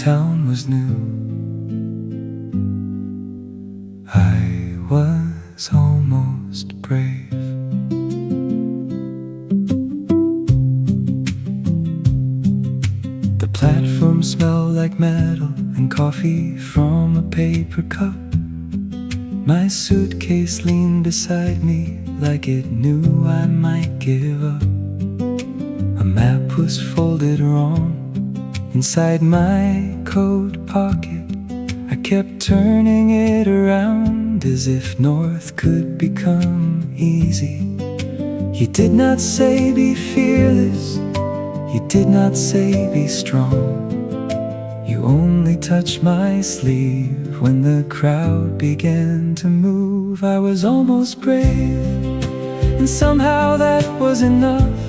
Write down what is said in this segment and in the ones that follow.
town was new. I was almost brave. The platform smelled like metal and coffee from a paper cup. My suitcase leaned beside me like it knew I might give up. A map was folded wrong inside my coat pocket. I kept turning it around as if north could become easy. You did not say be fearless, you did not say be strong. You only touched my sleeve when the crowd began to move. I was almost brave, and somehow that was enough.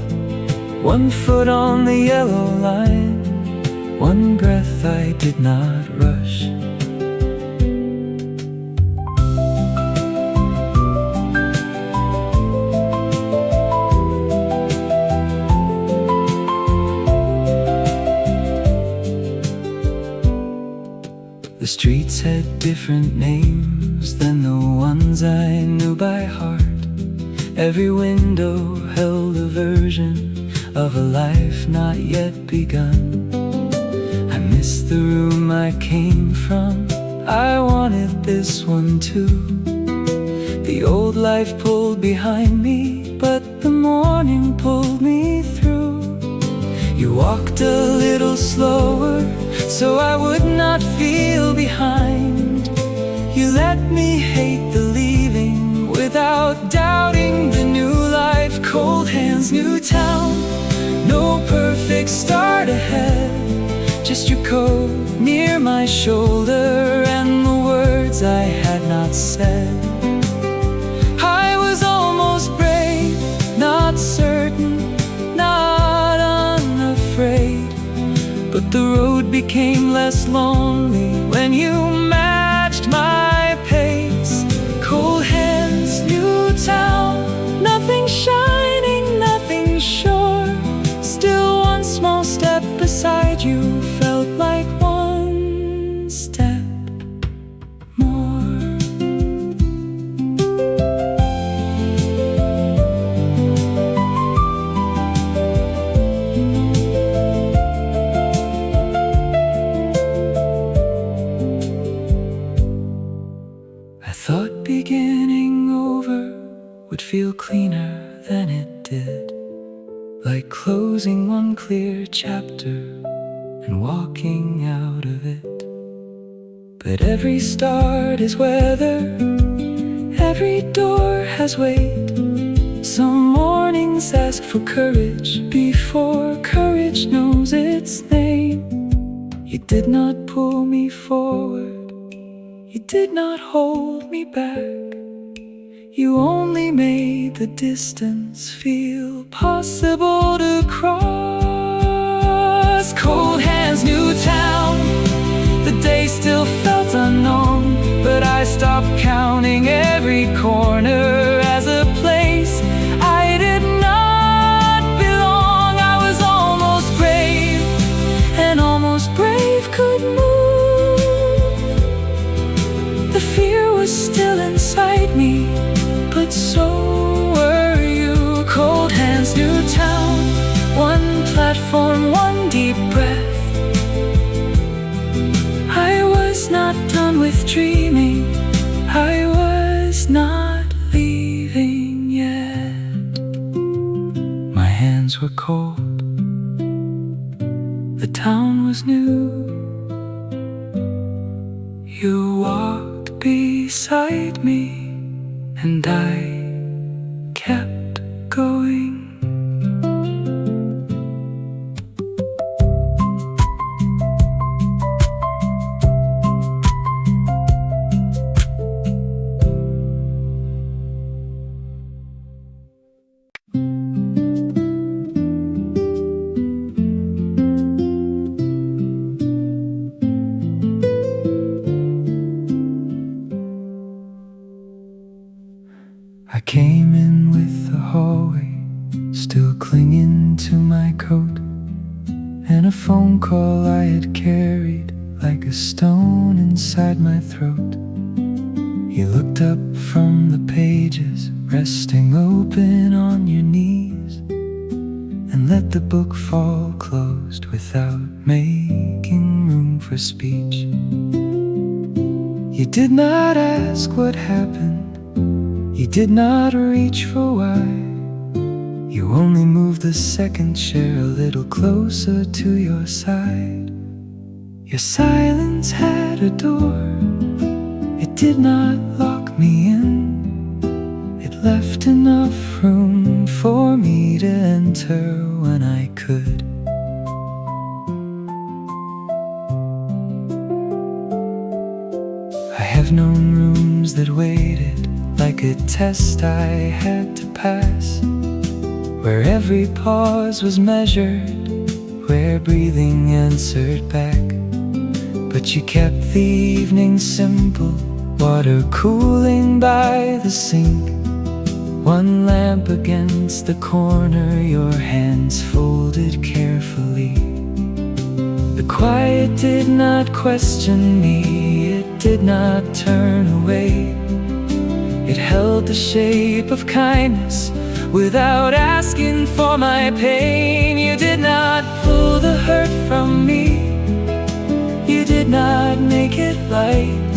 One foot on the yellow line, one breath I did not rush. The streets had different names than the ones I knew by heart. Every window held a version of a life not yet begun. I missed the room I came from, I wanted this one too. The old life pulled behind me, but the morning pulled me through. You walked a little slower, so I would not feel behind. You let me hate the leaving without doubting the new life. Cold hands, new town, no perfect start ahead. Just your coat near my shoulder and the words I had not said. I was almost brave, not certain, not unafraid. But the road became less lonely when you matched my pace. Cold hands, new town, nothing shining, nothing sure. Still one small step beside you felt like one step more. I thought beginning over would feel cleaner than it did, like closing one clear chapter and walking out of it. But every start is weather, every door has weight. Some mornings ask for courage before courage knows its name. You did not pull me forward, you did not hold me back. You only made the distance feel possible to cross. Cold hands, new town, the day still felt unknown, but I stopped counting every corner as a place I did not belong. I was almost brave, and almost brave could move. The fear was still inside me, but so were you. Cold hands, new town, one platform, one deep breath. I was not done with dreaming, I was not leaving yet. My hands were cold, the town was new. You walked beside me, and I kept going. I came in with the hallway, still clinging to my coat, and a phone call I had carried a stone inside my throat. You looked up from the pages, resting open on your knees, and let the book fall closed without making room for speech. You did not ask what happened, you did not reach for why. You only moved the second chair a little closer to your side. Your silence had a door, it did not lock me in. It left enough room for me to enter when I could. I have known rooms that waited like a test I had to pass, where every pause was measured, where breathing answered back. But you kept the evening simple, water cooling by the sink, one lamp against the corner, your hands folded carefully. The quiet did not question me, it did not turn away. It held the shape of kindness without asking for my pain. You did not pull the hurt from me, you did not make it light.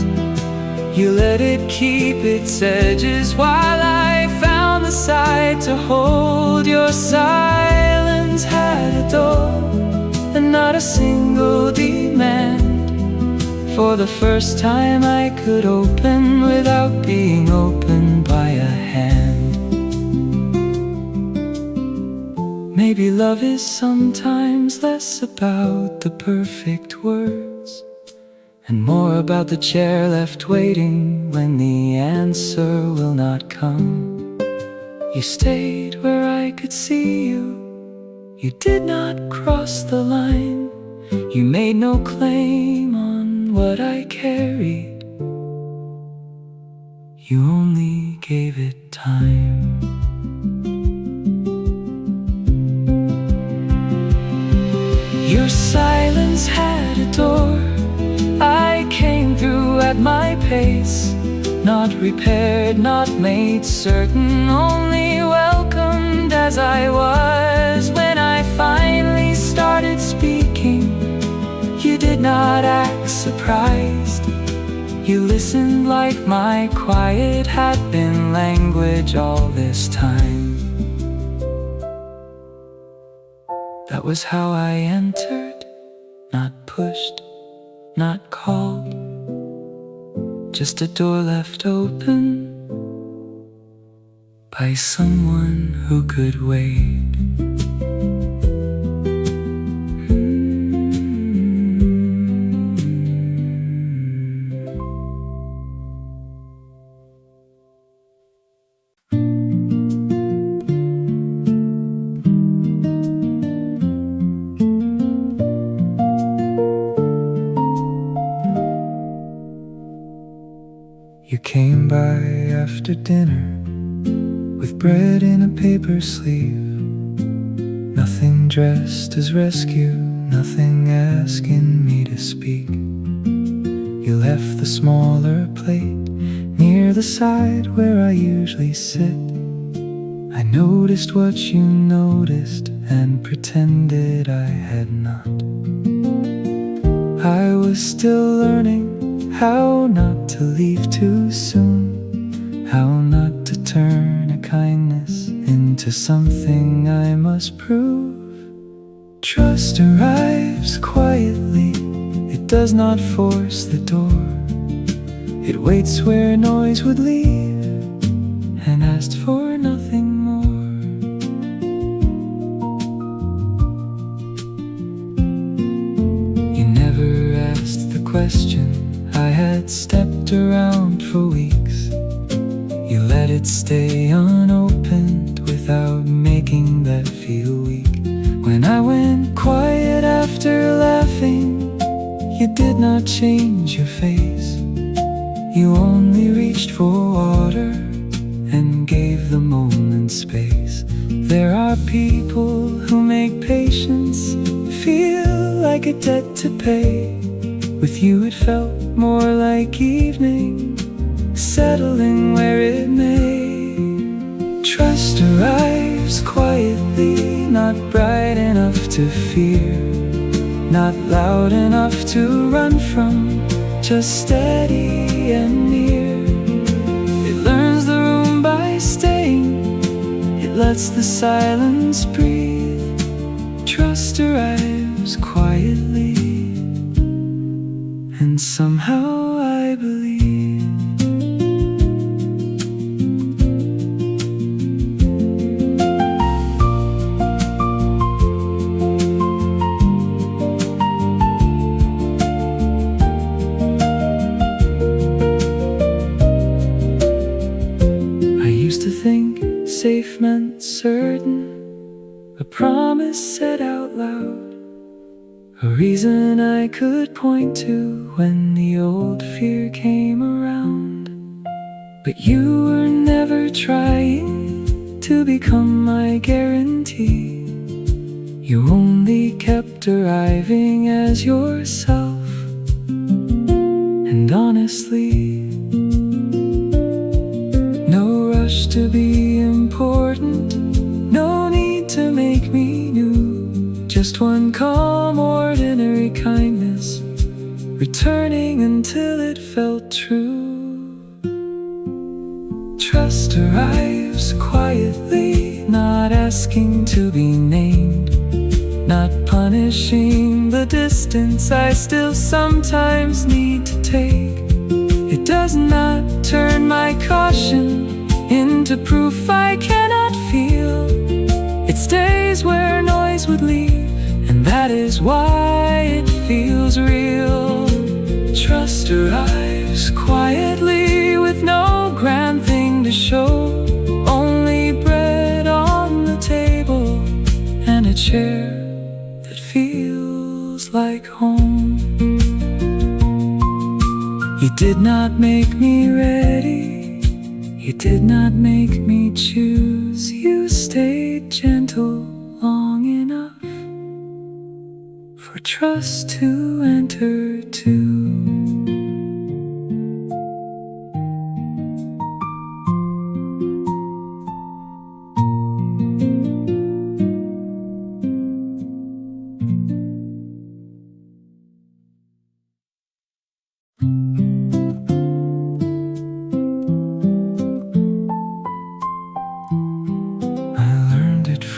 You let it keep its edges while I found the side to hold. Your silence had a door and not a single demand. For the first time I could open without being opened by a hand. Maybe love is sometimes less about the perfect words and more about the chair left waiting when the answer will not come. You stayed where I could see you, you did not cross the line. You made no claim on what I carried, you only gave it time. Your silence had a door, I came through at my pace, not repaired, not made certain, only welcomed as I was. When I finally started speaking, you did not act surprised. You listened like my quiet had been language all this time. That was how I entered, not pushed, not called, just a door left open by someone who could wait. You came by after dinner with bread in a paper sleeve, nothing dressed as rescue, nothing asking me to speak. You left the smaller plate near the side where I usually sit. I noticed what you noticed and pretended I had not. I was still learning how not to leave too soon, how not to turn a kindness into something I must prove. Trust arrives quietly, it does not force the door. It waits where noise would leave and asked for nothing more. You never asked the question I had stepped around for weeks. You let it stay unopened without making that feel weak. When I went quiet after laughing, you did not change your face. You only reached for water and gave the moment space. There are people who make patience feel like a debt to pay. With you it felt more like evening, settling where it may. Trust arrives quietly, not bright enough to fear, not loud enough to run from, just steady and near. It learns the room by staying, it lets the silence breathe. Trust arrives quietly, and somehow I believe. I used to think safe meant certain, a promise said out loud, a reason I could point to when the old fear came around. But you were never trying to become my guarantee. You only kept arriving as yourself. And honestly, no rush to be important, no need to make me new. Just one calm, ordinary kindness, returning until it felt true. Trust arrives quietly, not asking to be named, not punishing the distance I still sometimes need to take. It does not turn my caution into proof I cannot feel. It stays where noise would leave, and that is why it feels real. Trust arrives quietly with no grand thing to show, only bread on the table and a chair that feels like home. You did not make me ready, you did not make me choose. You stayed gentle long enough for trust to enter too.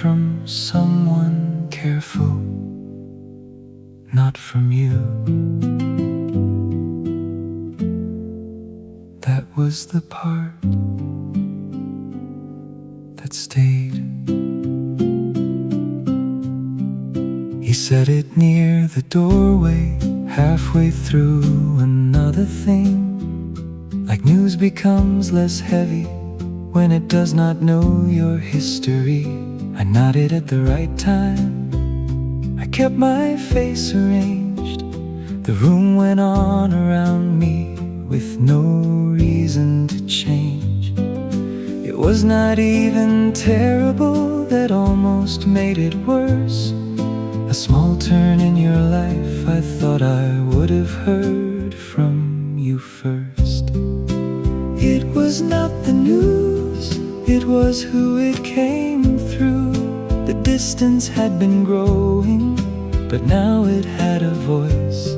From someone careful, not from you. That was the part that stayed. He said it near the doorway, halfway through another thing. Like news becomes less heavy when it does not know your history. I nodded at the right time, I kept my face arranged. The room went on around me with no reason to change. It was not even terrible, that almost made it worse. A small turn in your life, I thought I would have heard from you first. It was not the news, it was who it came through. The distance had been growing, but now it had a voice.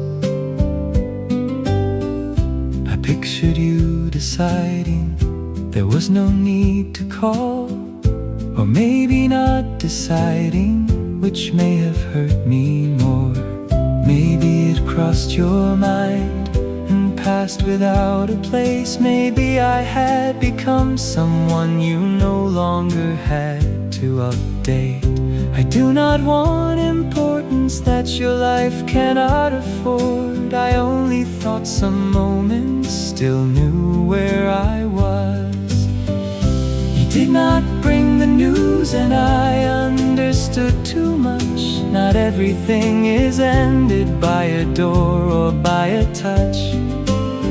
I pictured you deciding there was no need to call, or maybe not deciding, which may have hurt me more. Maybe it crossed your mind and passed without a place. Maybe I had become someone you no longer had to update. I do not want importance that your life cannot afford. I only thought some moments still knew where I was. You did not bring the news and I understood too much. Not everything is ended by a door or by a touch.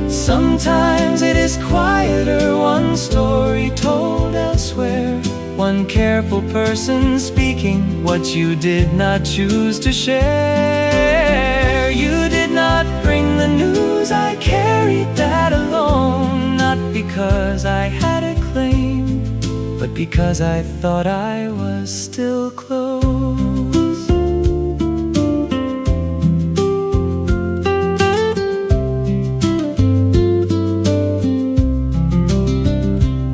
Sometimes it is quieter, one story told elsewhere, one careful person speaking what you did not choose to share. You did not bring the because I thought I was still close.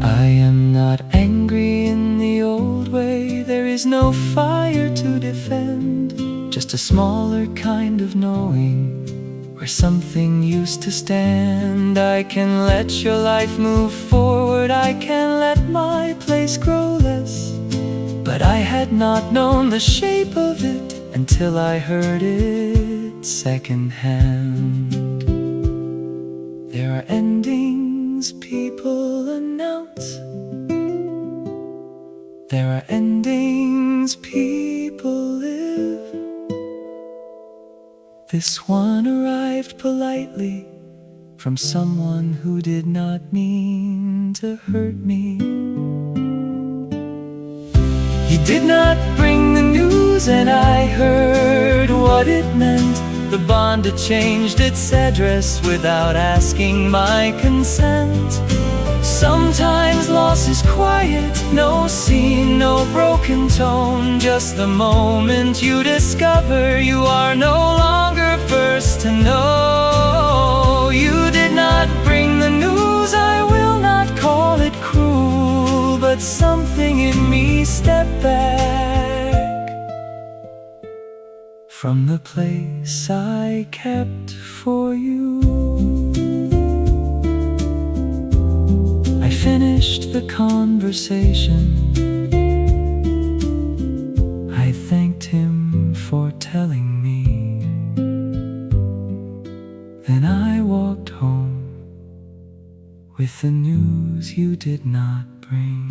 I am not angry in the old way. There is no fire to defend, just a smaller kind of knowing where something used to stand. I can let your life move forward, I can let my place grow less, but I had not known the shape of it until I heard it secondhand. There are endings people announce. There are endings people live. This one arrived politely from someone who did not mean to hurt me. He did not bring the news and I heard what it meant. The bond had changed its address without asking my consent. Sometimes loss is quiet, no scene, no broken tone, just the moment you discover you are no longer first to know. You did not bring the news, I will not call it cruel, but something in me stepped back from the place I kept for you. I finished the conversation. I thanked him for telling me. Then I walked home with the news you did not bring.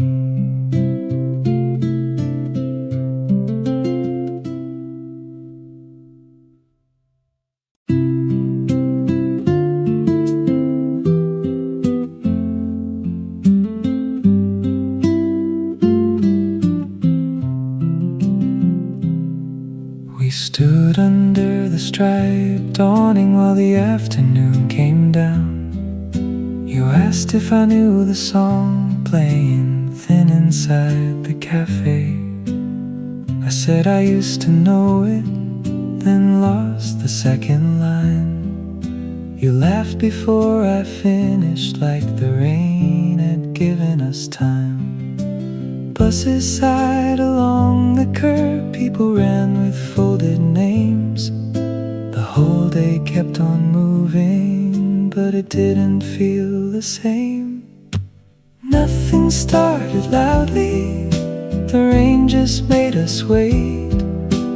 We stood under the striped awning while the afternoon came down. You asked if I knew the song playing thin inside the cafe. I said I used to know it, then lost the second line. You laughed before I finished, like the rain had given us time. Buses sighed along the curb, people ran with folded names. The whole day kept on moving, but it didn't feel the same. Nothing started loudly, the rain just made us wait.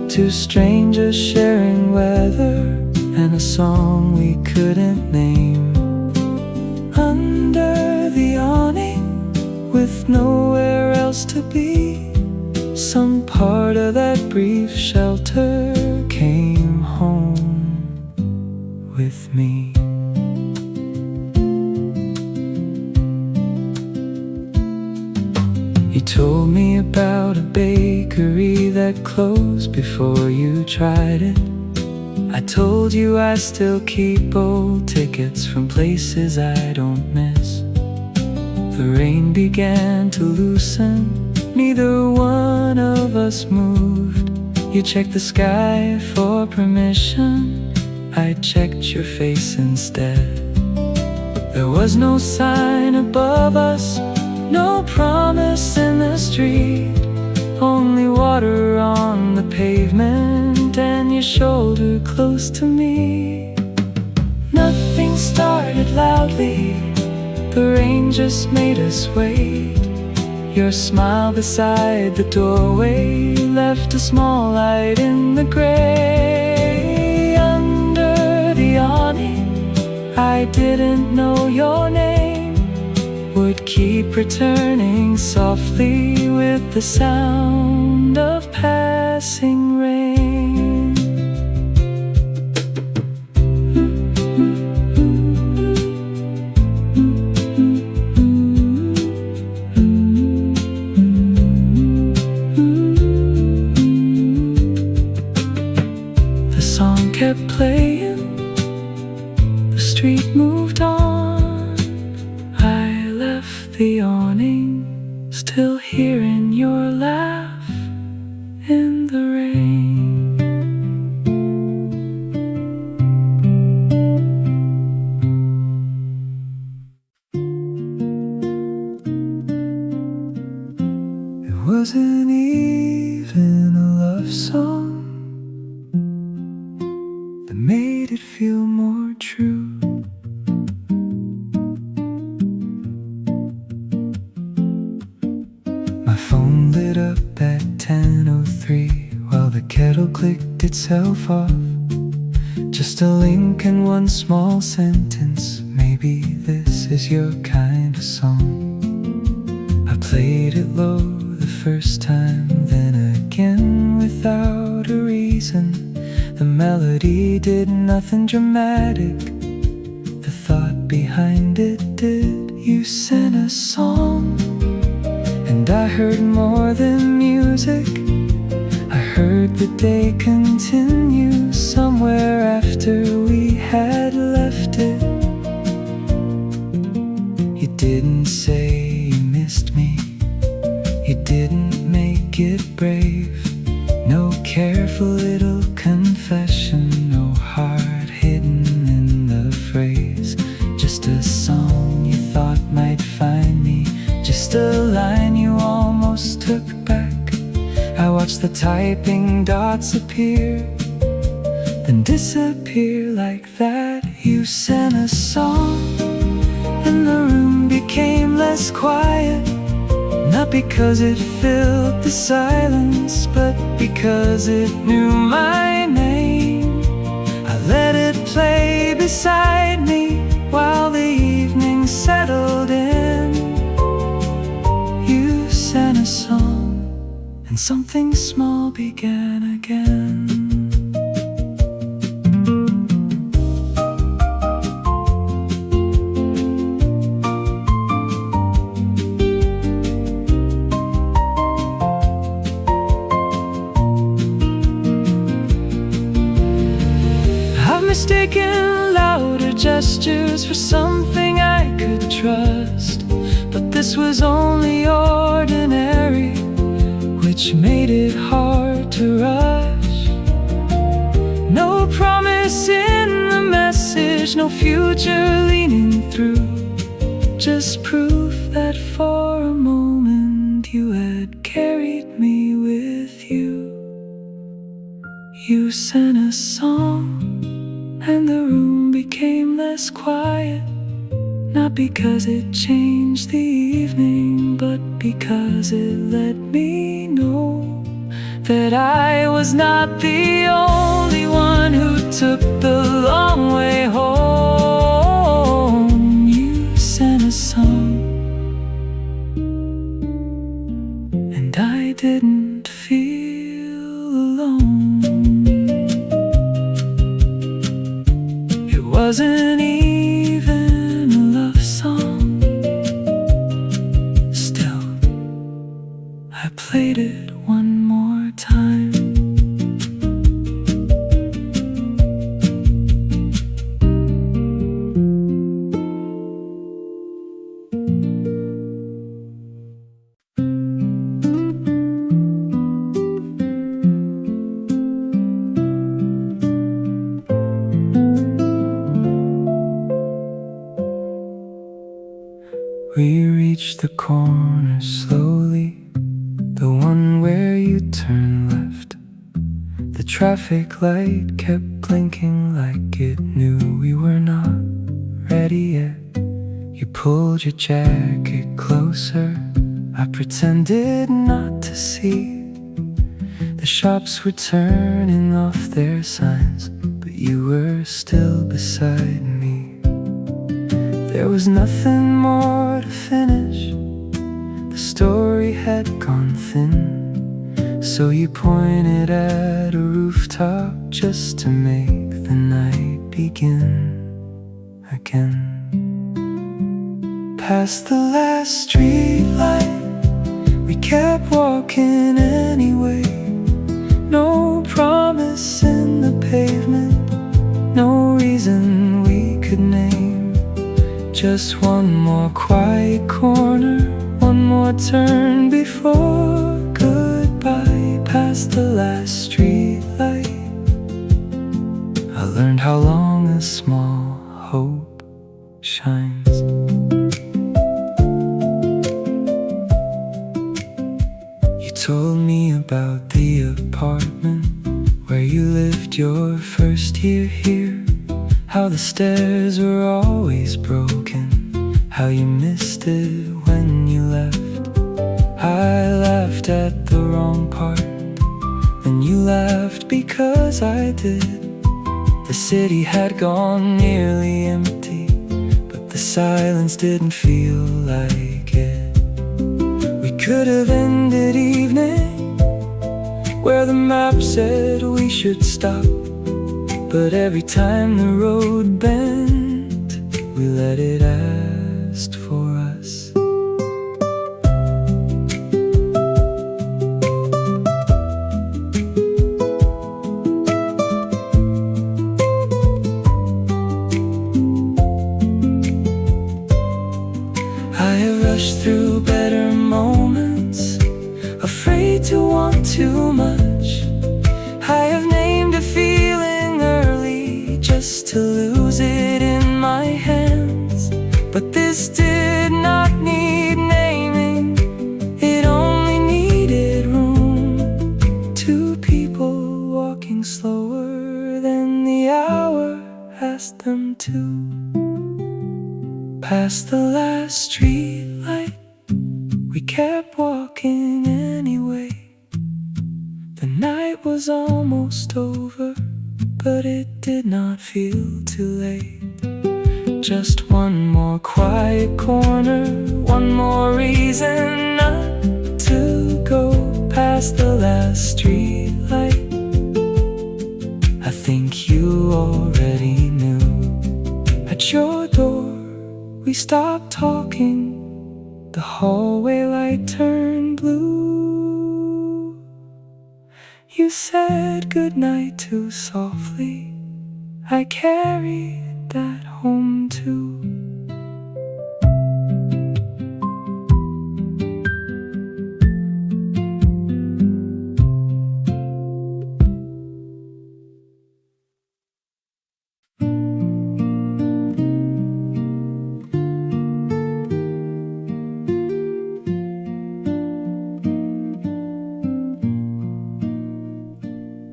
Two strangers sharing weather and a song we couldn't name. Under the awning, with nowhere else to be, some part of that brief shelter came home with me. You told me about a bakery that closed before you tried it. I told you I still keep old tickets from places I don't miss. The rain began to loosen, neither one of us moved. You checked the sky for permission, I checked your face instead. There was no sign above us, no promise in the street, only water on the pavement and your shoulder close to me. Nothing started loudly, the rain just made us wait. Your smile beside the doorway left a small light in the gray. Under the awning, I didn't know your name, would keep returning softly with the sound of passing rain. Kept playing, the street moved on. I left the awning, still hearing clicked itself off. Just a link and one small sentence. Maybe this is your kind of song. I played it low the first time, then again without a reason. The melody did nothing dramatic. The thought behind it did. You sent a song, and I heard more than music. I heard the day continue somewhere after we had left it. You didn't say you missed me. You didn't make it brave. No careful little confession, no heart hidden in the phrase. Just a song you thought might find me. Just a line you almost took back. I watched the typing dots appear, then disappear like that. You sent a song, and the room became less quiet. Not because it filled the silence, but because it knew my name. I let it play beside me while the evening settled in. You sent a song, and something small began again. Mistaken louder gestures for something I could trust, but this was only ordinary, which made it hard to rush. No promise in the message, no future leaning through, just proof that for a moment you had carried me with you. You sent a song, and the room became less quiet. Not because it changed the evening, but because it let me know that I was not the only one who took the long way home. You sent a song, and I didn't feel alone. It wasn't even a love song. Still, I played it one more time. We reached the corner slowly, the one where you turn left. The traffic light kept blinking like it knew we were not ready yet. You pulled your jacket closer, I pretended not to see. The shops were turning off their signs, but you were still beside me. There was nothing more to finish, the story had gone thin. So you pointed at a rooftop just to make the night begin again. Past the last street light, we kept walking anyway. No promise in the pavement, no reason we could name. Just one more quiet corner, one more turn before goodbye. Past the last street light, I learned how long a small hope shines. You told me about the apartment where you lived your first year here. How the stairs were always broken, how you missed it when you left. I laughed at the wrong part, then you laughed because I did. The city had gone nearly empty, but the silence didn't feel like it. We could have ended evening where the map said we should stop, but every time the road bent, we let it ask for us. I have rushed through better moments, afraid to want too much. I have named a feeling early just to lose it in my hands. But this did not need naming, it only needed room. Two people walking slower than the hour asked them to. Past the last street light, we kept walking anyway. The night was almost over, but it did not feel too late. Just one more quiet corner, one more reason not to go past the last street light. I think you already knew. At your door we stopped talking, the hallway light turned blue. You said goodnight too softly, I carried that home too.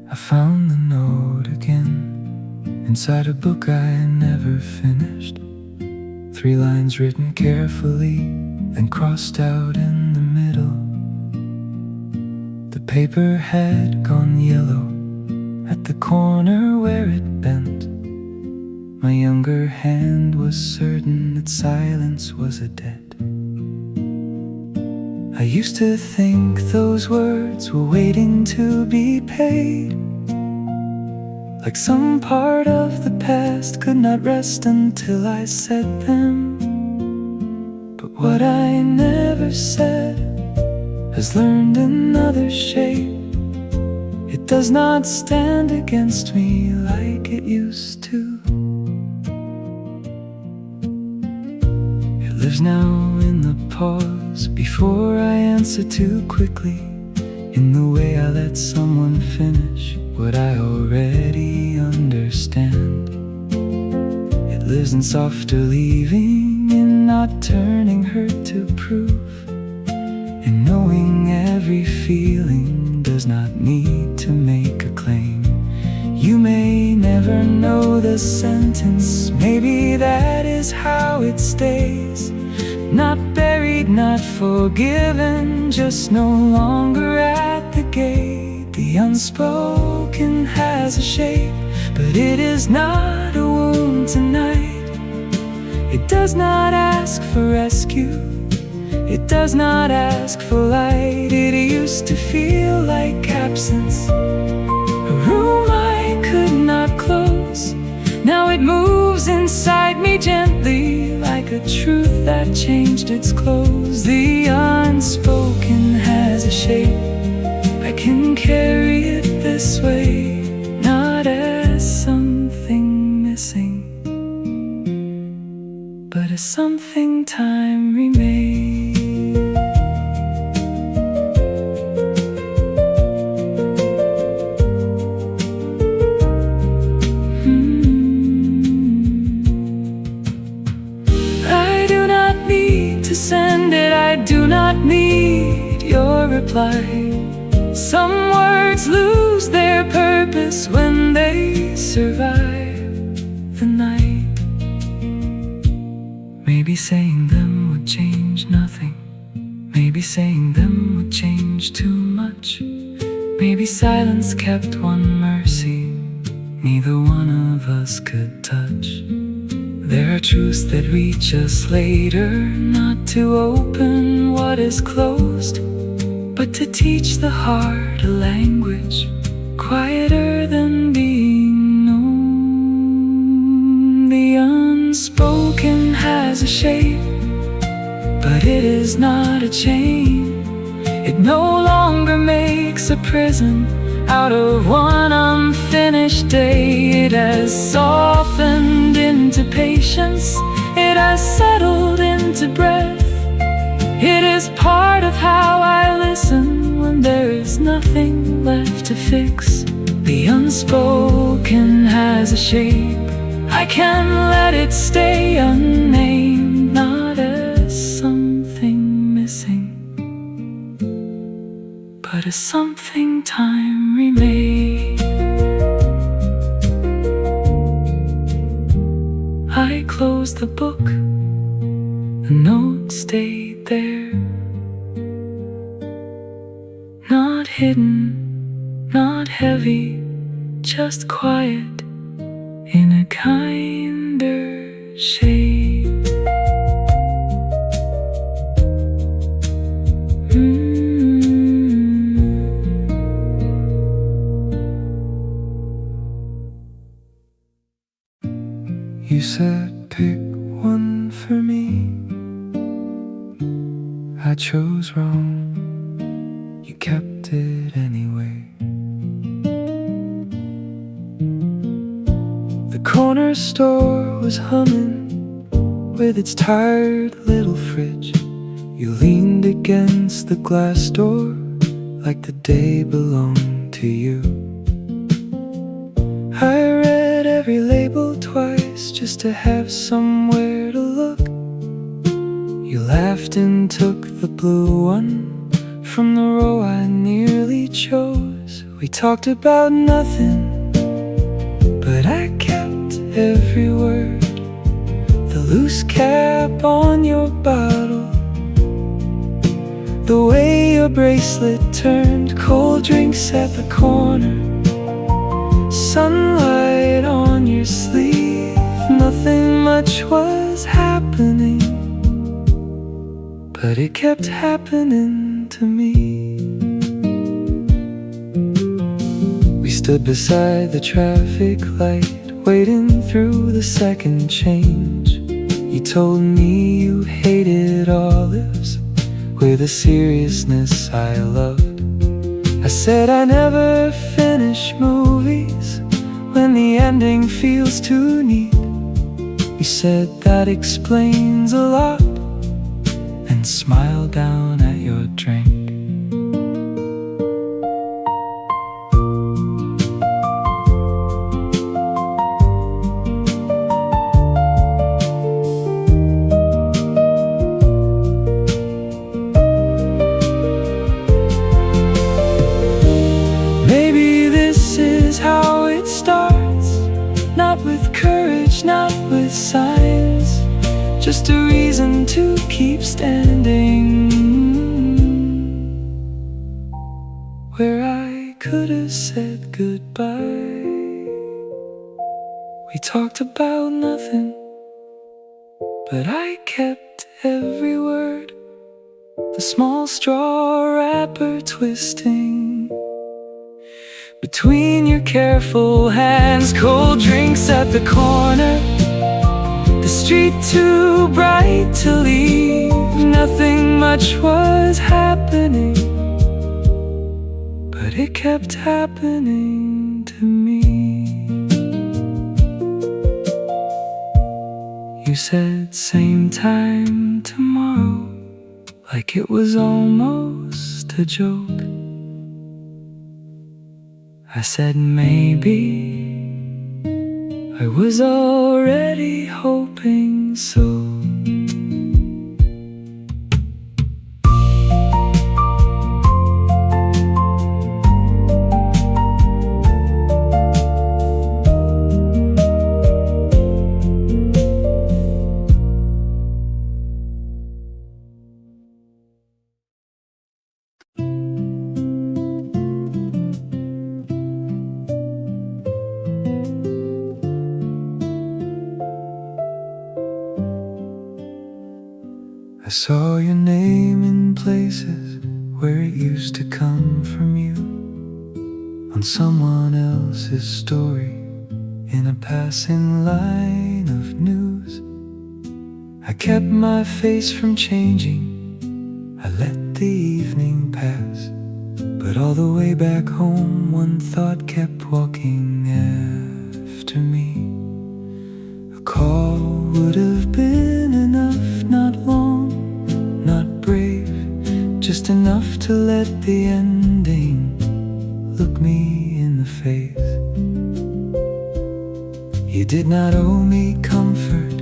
I found the note again, inside a book I never finished. 3 lines written carefully, then crossed out in the middle. The paper had gone yellow at the corner where it bent. My younger hand was certain that silence was a debt. I used to think those words were waiting to be paid, like some part of the past could not rest until I said them. But what I never said has learned another shape. It does not stand against me like it used to. It lives now in the pause before I answer too quickly, in the way I let someone finish what I already understand. It lives in softer leaving, in not turning hurt to proof, in knowing every feeling does not need to make a claim. You may never know the sentence, maybe that is how it stays. Not buried, not forgiven, just no longer at the gate. The unspoken has a shape, but it is not a wound tonight. It does not ask for rescue, it does not ask for light. It used to feel like absence, a room I could not close. Now it moves inside me gently, like a truth that changed its clothes. The unspoken has a shape, I can carry it this way, not as something missing, but as something time remains. I do not need to send it, I do not need your reply. Some words lose their purpose when they survive the night. Maybe saying them would change nothing, maybe saying them would change too much. Maybe silence kept one mercy neither one of us could touch. There are truths that reach us later, not to open what is closed, but to teach the heart a language quieter than being known. The unspoken has a shape, but it is not a chain. It no longer makes a prison out of one unfinished day. It has softened into patience, it has settled into breath. It is part of how I listen when there is nothing left to fix. The unspoken has a shape, I can let it stay unnamed, not as something missing, but as something time remade. I closed the book, the note stayed there, not hidden, not heavy, just quiet in a kinder shade. You said pick one for me, I chose wrong, you kept it anyway. The corner store was humming with its tired little fridge. You leaned against the glass door like the day belonged to you. I read every label twice just to have somewhere to look. You laughed and took the blue one from the row I nearly chose. We talked about nothing, but I kept every word. The loose cap on your bottle, the way your bracelet turned, cold drinks at the corner, sunlight on your sleeve. Nothing much was happening, but it kept happening to me. We stood beside the traffic light, waiting through the second change. You told me you hated olives with a seriousness I loved. I said I never finish movies when the ending feels too neat. You said that explains a lot, and smiled down at your drink. Maybe this is how it starts, not with courage, not with signs, just a reason to keep standing where I could have said goodbye. We talked about nothing, but I kept every word. The small straw wrapper twisting between your careful hands, cold drinks at the corner, the street too bright to leave. Nothing much was happening, but it kept happening to me. You said same time tomorrow, like it was almost a joke. I said maybe, I was already hoping so. I saw your name in places where it used to come from you, on someone else's story, in a passing line of news. I kept my face from changing, I let the evening pass, but all the way back home one thought kept walking after me. A call would have been enough, not long, not brave, just enough to let the ending look me in the face. You did not owe me comfort,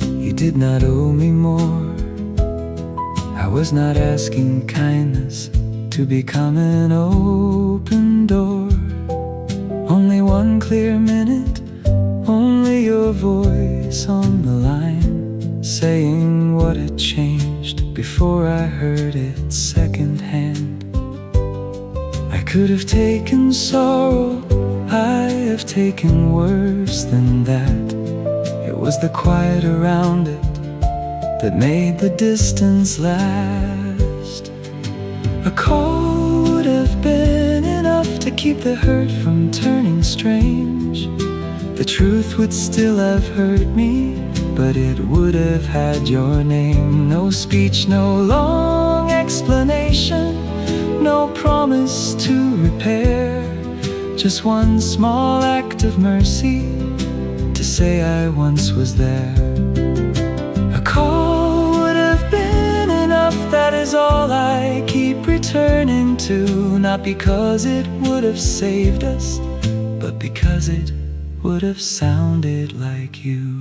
you did not owe me more. I was not asking kindness to become an open door. Only one clear minute, only your voice on the line, saying what had changed before I heard it secondhand. I could have taken sorrow, I have taken worse than that. It was the quiet around it that made the distance last. A call would have been enough to keep the hurt from turning strange. The truth would still have hurt me, but it would have had your name. No speech, no long explanation, no promise to repair, just one small act of mercy to say I once was there. A call would have been enough, that is all I keep returning to. Not because it would have saved us, but because it would have sounded like you.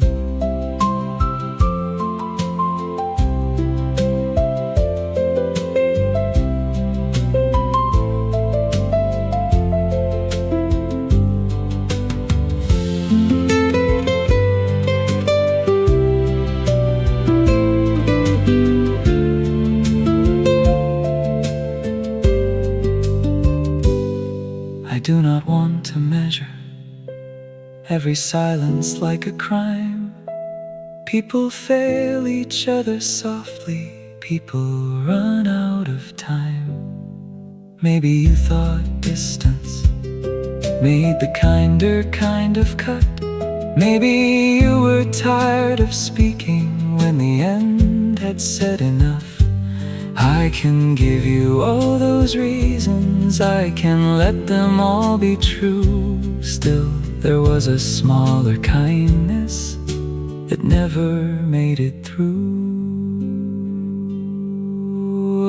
I do not want to measure every silence like a crime. People fail each other softly, people run out of time. Maybe you thought distance made the kinder kind of cut. Maybe you were tired of speaking when the end had said enough. I can give you all those reasons, I can let them all be true. Still, there was a smaller kindness that never made it through.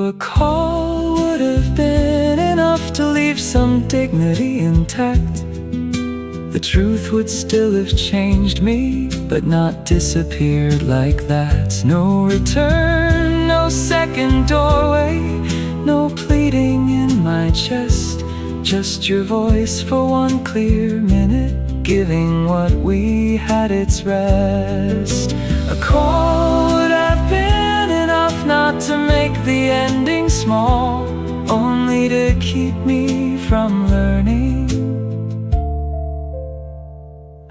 A call would have been enough to leave some dignity intact. The truth would still have changed me, but not disappeared like that. No return, no second doorway, no pleading in my chest, just your voice for one clear minute, giving what we had its rest. A call would have been enough not to make the ending small, only to keep me from learning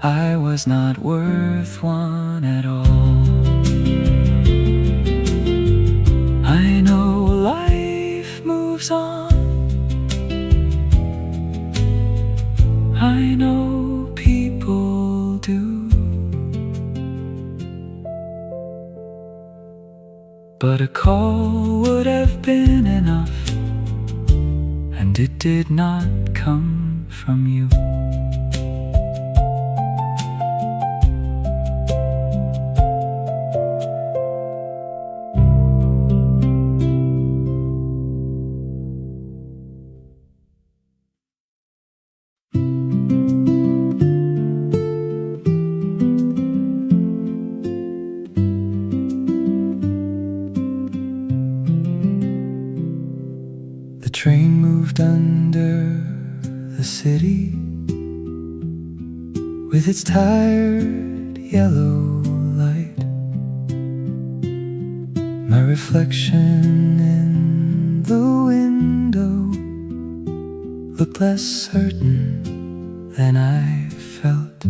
I was not worth one at all. I know life moves on, I know people do, but a call would have been enough, and it did not come from you. The train moved under the city with its tired yellow light. My reflection in the window looked less certain than I felt.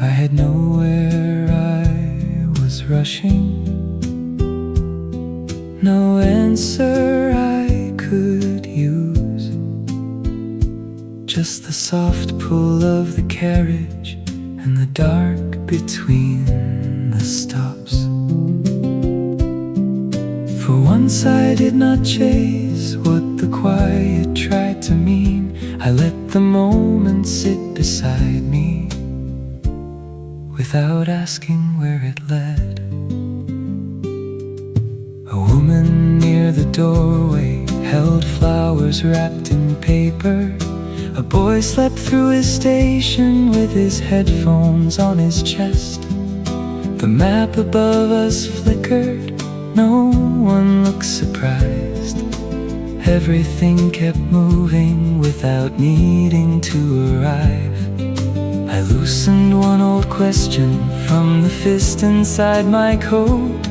I had nowhere I was rushing. No answer I could use, just the soft pull of the carriage and the dark between the stops. For once I did not chase what the quiet tried to mean. I let the moment sit beside me without asking where it led. A woman near the doorway held flowers wrapped in paper. A boy slept through his station with his headphones on his chest. The map above us flickered, no one looked surprised. Everything kept moving without needing to arrive. I loosened one old question from the fist inside my coat.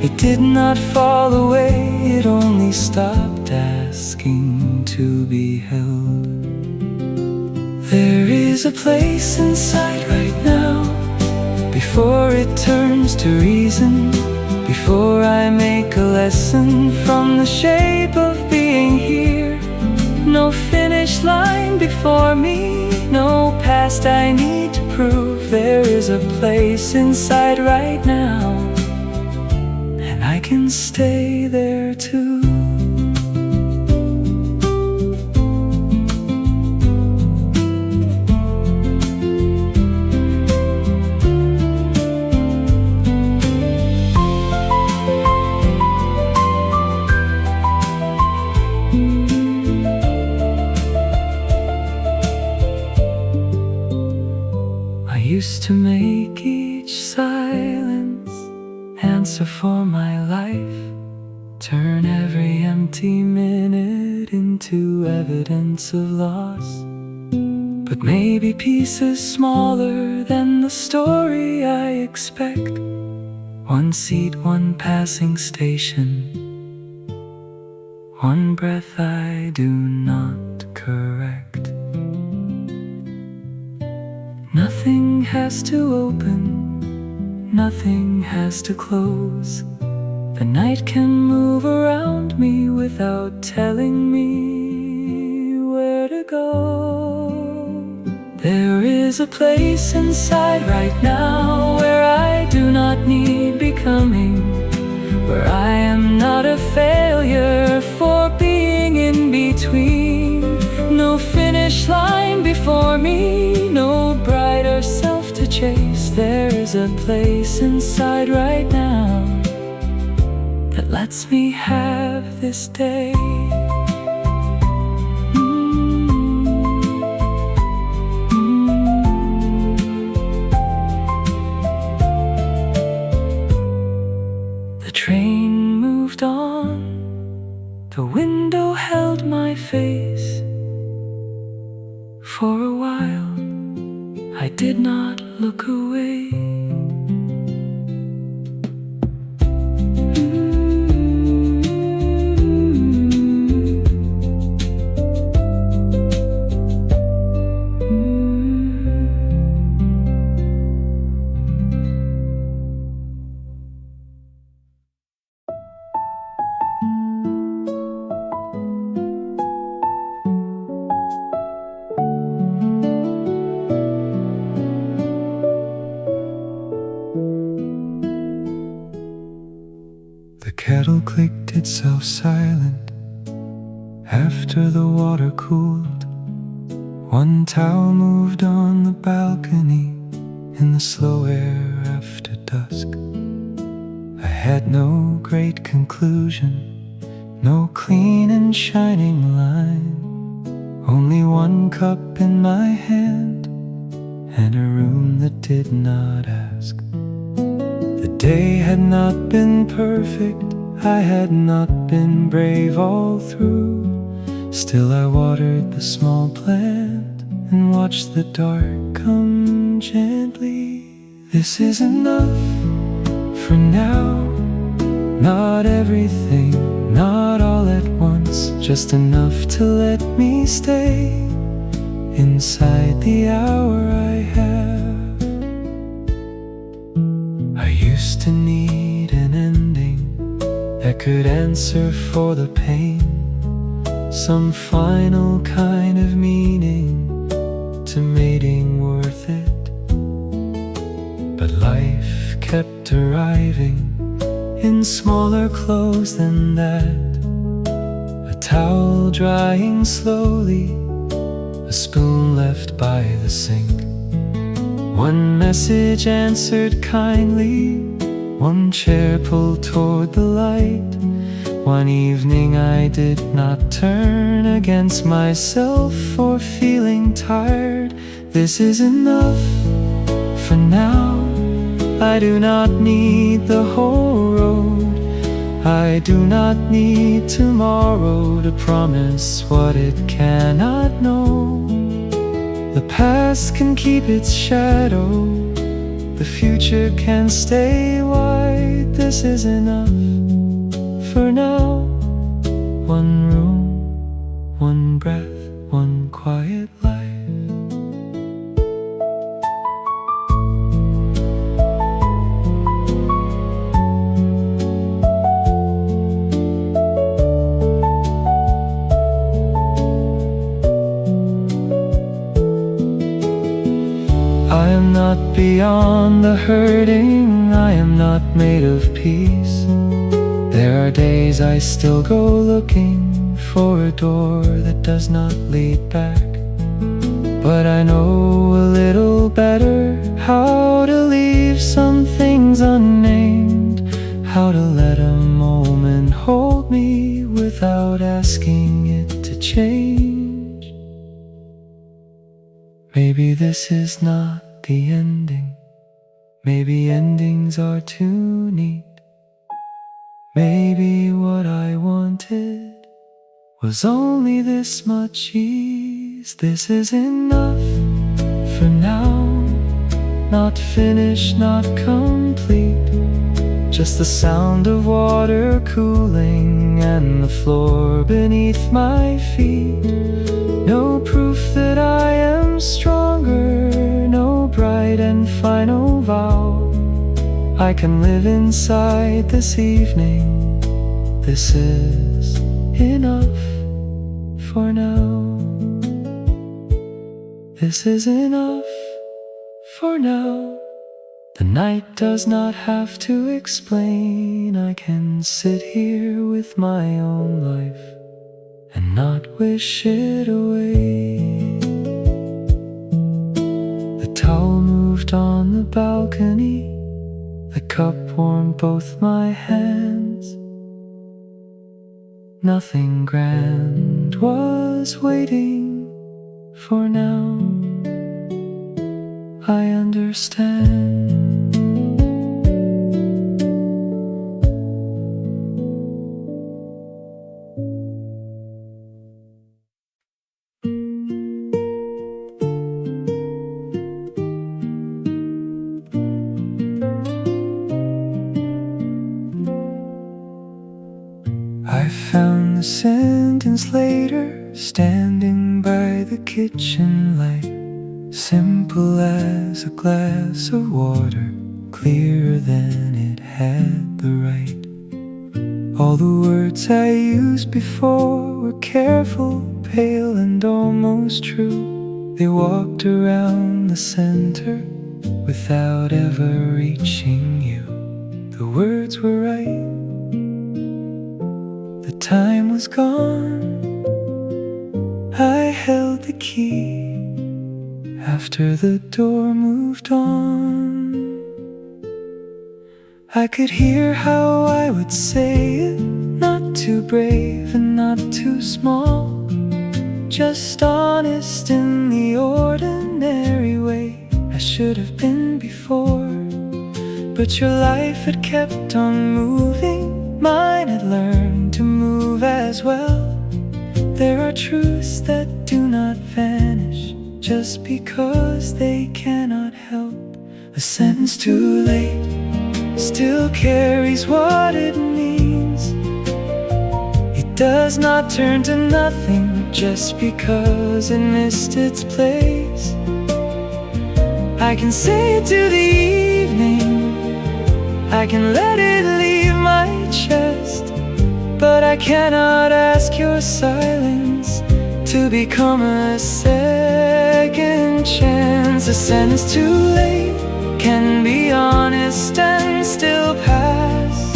It did not fall away, it only stopped asking to be held. There is a place inside right now, before it turns to reason, before I make a lesson from the shape of being here. No finish line before me, no past I need to prove. There is a place inside right now, and I can stay there too. Used to make each silence answer for my life, turn every empty minute into evidence of loss. But maybe peace is smaller than the story I expect. One seat, one passing station, one breath I do not correct. Nothing has to open, nothing has to close. The night can move around me without telling me where to go. There is a place inside right now where I do not need becoming, where I am not a failure for being in between. No finish line before me, no brighter self to chase. There is a place inside right now that lets me have this day. The train moved on, the window held my face. For a while, I did not look away. The kettle clicked itself silent after the water cooled. One towel moved on the balcony in the slow air after dusk. I had no great conclusion, no clean and shining line, only one cup in my hand and a room that did not ask. The day had not been perfect, I had not been brave all through. Still I watered the small plant and watched the dark come gently. This is enough for now, not everything, not all at once, just enough to let me stay inside the hour I have. I used to need an ending that could answer for the pain, some final kind of meaning to mating worth it. But life kept arriving in smaller clothes than that, a towel drying slowly, a spoon left by the sink. One message answered kindly, one chair pulled toward the light. One evening I did not turn against myself for feeling tired. This is enough for now. I do not need the whole road. I do not need tomorrow to promise what it cannot know. The past can keep its shadow, the future can stay white. This is enough for now. One room, one breath, one quiet life. I am not beyond the hurting, I am not made of peace. There are days I still go looking for a door that does not lead back. But I know a little better how to leave some things unnamed, how to let a moment hold me without asking it to change. Maybe this is not the ending. Maybe endings are too neat. Maybe what I wanted was only this much ease. This is enough for now. Not finished, not complete. Just the sound of water cooling and the floor beneath my feet. No proof that I am stronger, no bright and final vow. I can live inside this evening. This is enough for now. This is enough for now. The night does not have to explain. I can sit here with my own life and not wish it away. The towel moved on the balcony, the cup warmed both my hands. Nothing grand was waiting for now. I understand. I found the sentence later, standing by the kitchen light. Simple as a glass of water, clearer than it had the right. All the words I used before were careful, pale and almost true. They walked around the center without ever reaching you. The words were right. The time was gone. I held the key after the door moved on. I could hear how I would say it, not too brave and not too small, just honest in the ordinary way I should have been before. But your life had kept on moving, mine had learned to move as well. There are truths that do not vanish just because they cannot help. A sentence too late still carries what it means. It does not turn to nothing just because it missed its place. I can say it to the evening, I can let it leave my chest, but I cannot ask your silence to become a second chance. A sentence too late can be honest and still pass.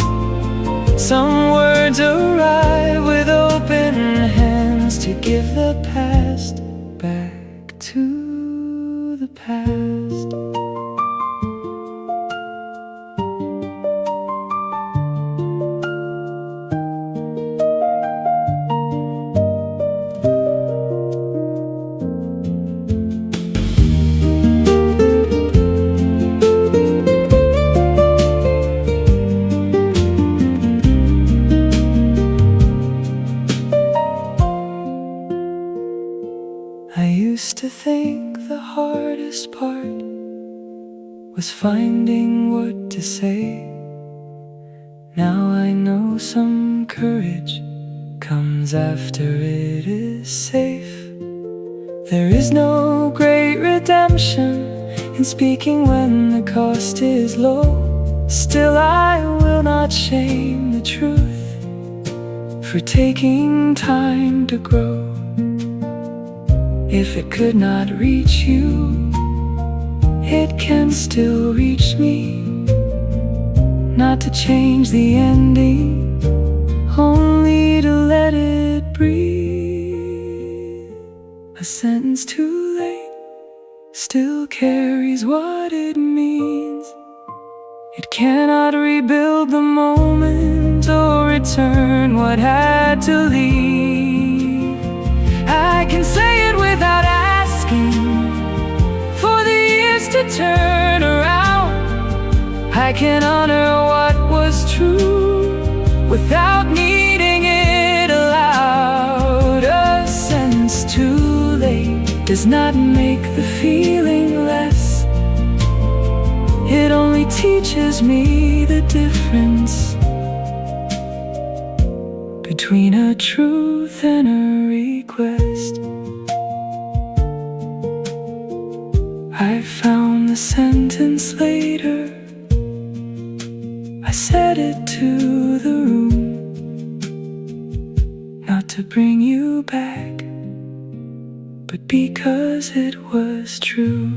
Some words arrive with open hands to give the past back to the past. I used to think the hardest part was finding what to say. Now I know some courage comes after it is safe. There is no great redemption in speaking when the cost is low. Still I will not shame the truth for taking time to grow. If it could not reach you, it can still reach me. Not to change the ending, only to let it breathe. A sentence too late still carries what it means. It cannot rebuild the moment or return what had to leave. I can say it without asking for the years to turn around. I can honor what was true without needing it aloud. A sentence too late does not make the feeling less. It only teaches me the difference between a truth and a request. I found the sentence later. I said it to the room, not to bring you back, but because it was true.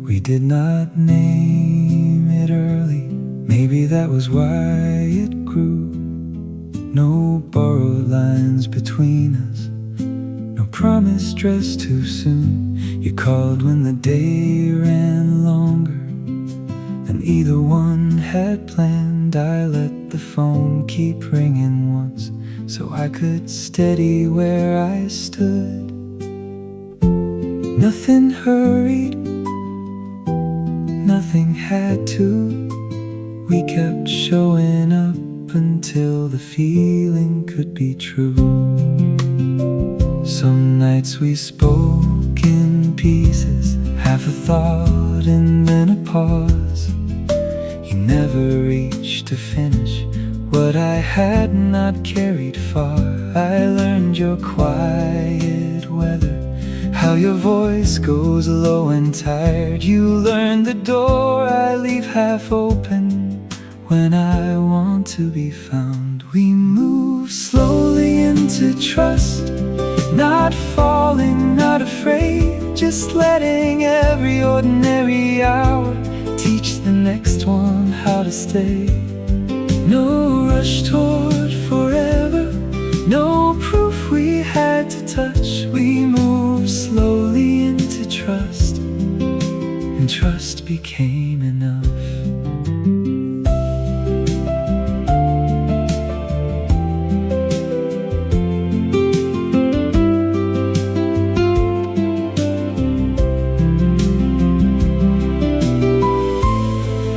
We did not name it early, maybe that was why it grew. No borrowed lines between us, no promise dressed too soon. You called when the day ran longer than either one had planned. I let the phone keep ringing once so I could steady where I stood. Nothing hurried, nothing had to. We kept showing up until the feeling could be true. Some nights we spoke in pieces, half a thought and then a pause. You never reached to finish what I had not carried far. I learned your quiet weather, how your voice goes low and tired. You learned the door I leave half open when I want to be found. We move slowly into trust, not falling, not afraid, just letting every ordinary hour teach the next one how to stay. No rush toward forever, no proof we had to touch. We moved slowly into trust, and trust became enough.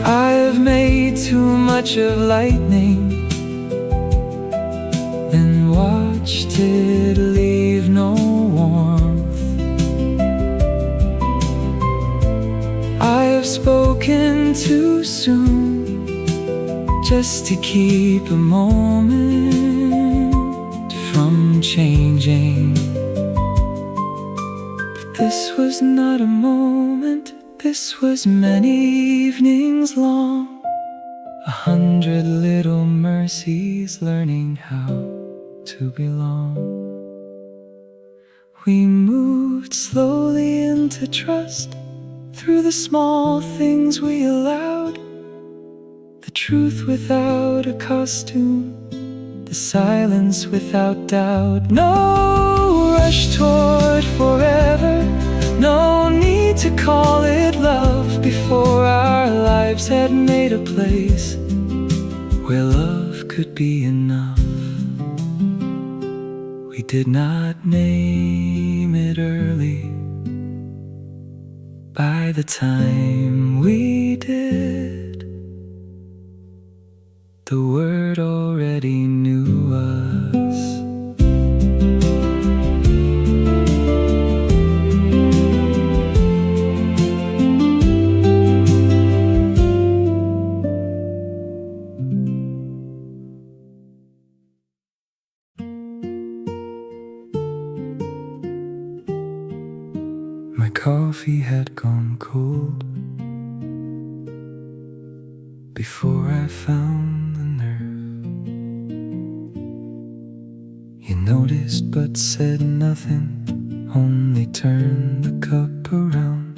I've made too much of lightning and watched it leave no warmth. soon, just to keep a moment from changing. But this was not a moment, this was many evenings long, 100 little mercies learning how to belong. We moved slowly into trust, through the small things we allowed, the truth without a costume, the silence without doubt. No rush toward forever, no need to call it love, before our lives had made a place where love could be enough. We did not name it early. By the time we did, the word already knew us. My coffee had gone cold before I found the nerve. You noticed but said nothing, only turned the cup around.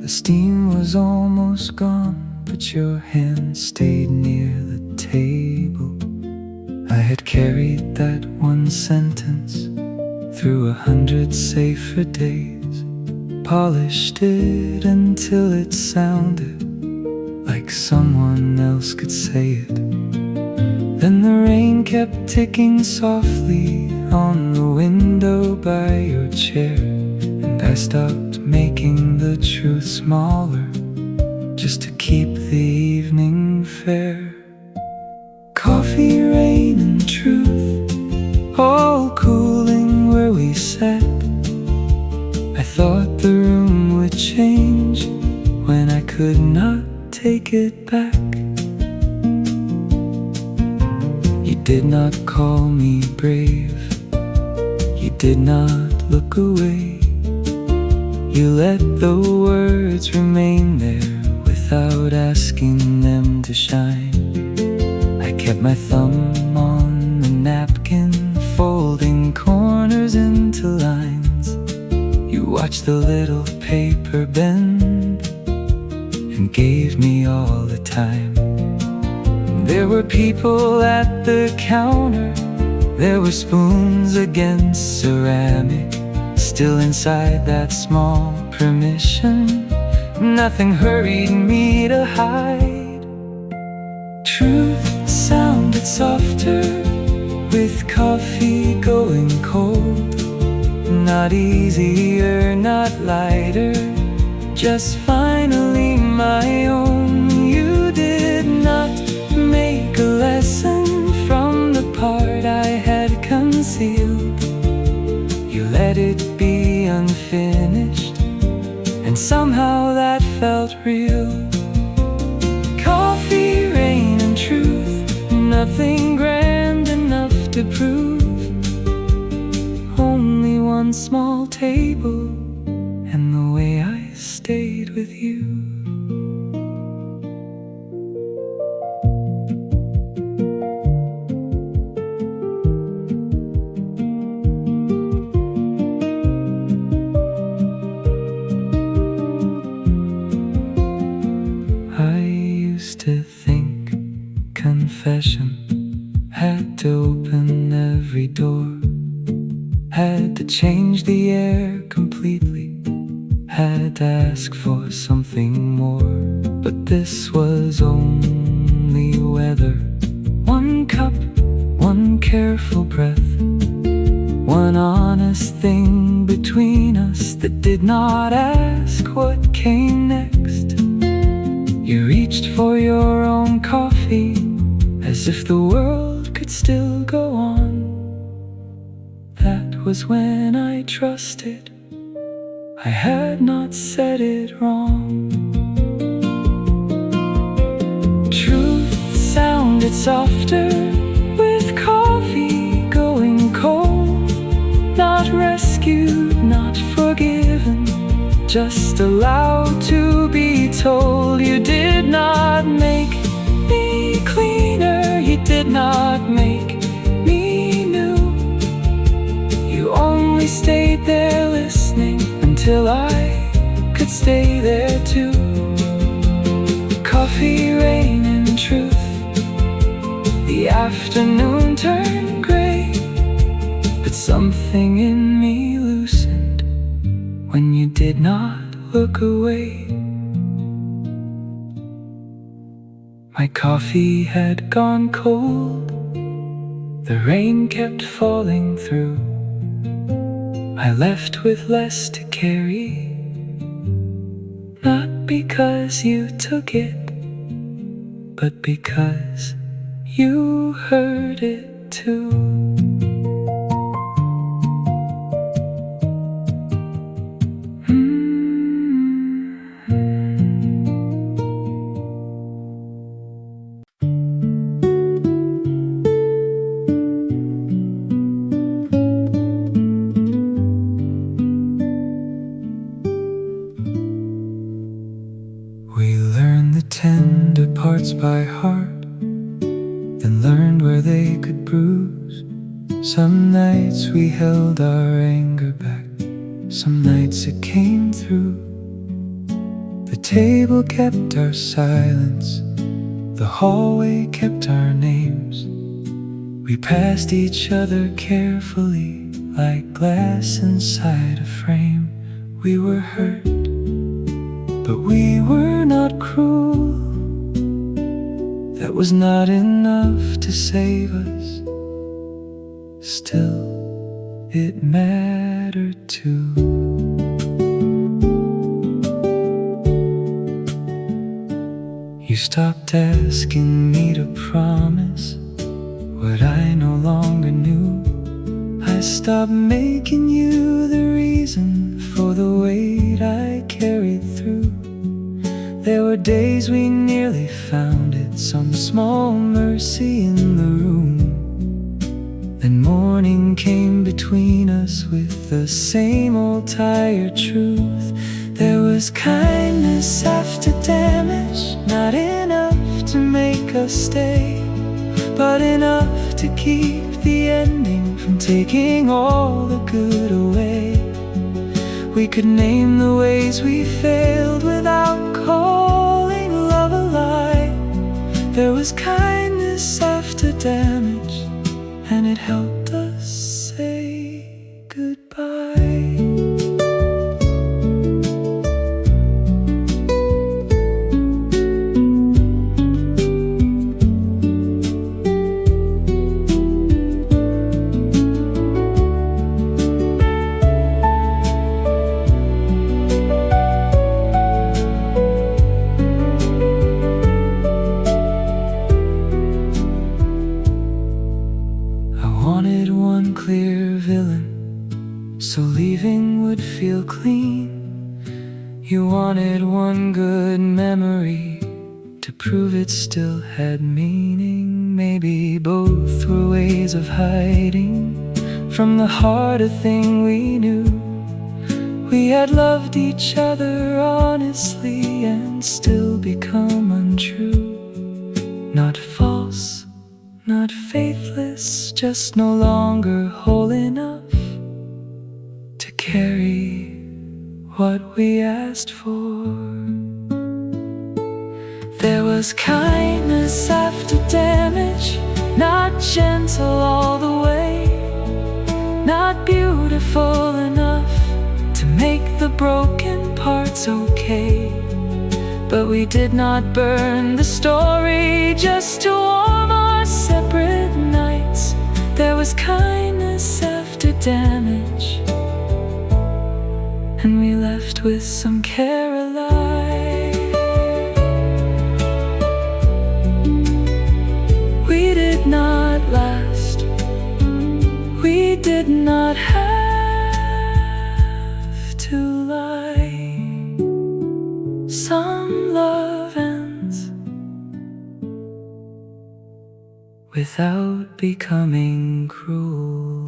The steam was almost gone, but your hand stayed near the table. I had carried that one sentence through 100 safer days, polished it until it sounded like someone else could say it. Then the rain kept ticking softly on the window by your chair, and I stopped making the truth smaller, just to keep the evening fair. Coffee, rain, and truth, all cooling where we sat. I thought the room would change when I could not take it back. You did not call me brave, you did not look away. You let the words remain there without asking them to shine. I kept my thumb on the napkin, folding corners into lines. You watched the little paper bend and gave me all the time. There were people at the counter, there were spoons against ceramic, still inside that small permission. Nothing hurried me to hide. Truth sounded softer with coffee going cold. Not easier, not lighter, just finally my own. You did not make a lesson from the part I had concealed. You let it be unfinished, and somehow that felt real. Coffee, rain, and truth, nothing grand enough to prove. Only one small table, and the way I stayed with you. I used to think confession had to open every door, had to change the air completely, had to ask for something more. But this was only weather, one cup, one careful breath, one honest thing between us that did not ask what came next. You reached for your own coffee, as if the world could still go on. That was when I trusted I had not said it wrong. it softer with coffee going cold. Not rescued, not forgiven, just allowed to be told. You did not make me cleaner, you did not make me new. You only stayed there listening until I could stay there too. Coffee, rain, and truth. The afternoon turned gray, but something in me loosened when you did not look away. My coffee had gone cold, the rain kept falling through. I left with less to carry, not because you took it, but because you heard it too. We learned the tender parts by heart, then learned where they could bruise. Some nights we held our anger back, some nights it came through. The table kept our silence, the hallway kept our names. We passed each other carefully, like glass inside a frame. We were hurt, but we were not cruel. That was not enough to save us. Still, it mattered too. You stopped asking me to promise what I no longer knew. I stopped making you the reason for the weight I carried through. There were days we nearly found it, some small mercy in the room. Then morning came between us with the same old tired truth. There was kindness after damage, not enough to make us stay, but enough to keep the ending from taking all the good away. We could name the ways we failed without calling love a lie. There was kindness after damage, and it helped us say goodbye. Clear villain, so leaving would feel clean. You wanted one good memory to prove it still had meaning. Maybe both were ways of hiding from the harder thing we knew. We had loved each other honestly and still become untrue. Not false, not faithless, just no longer whole enough to carry what we asked for. There was kindness after damage, not gentle all the way, not beautiful enough to make the broken parts okay. But we did not burn the story just to warm our separate nights. There was kindness after damage, and we left with some care alive. We did not last, we did not have to lie. Some love ends without becoming cruel.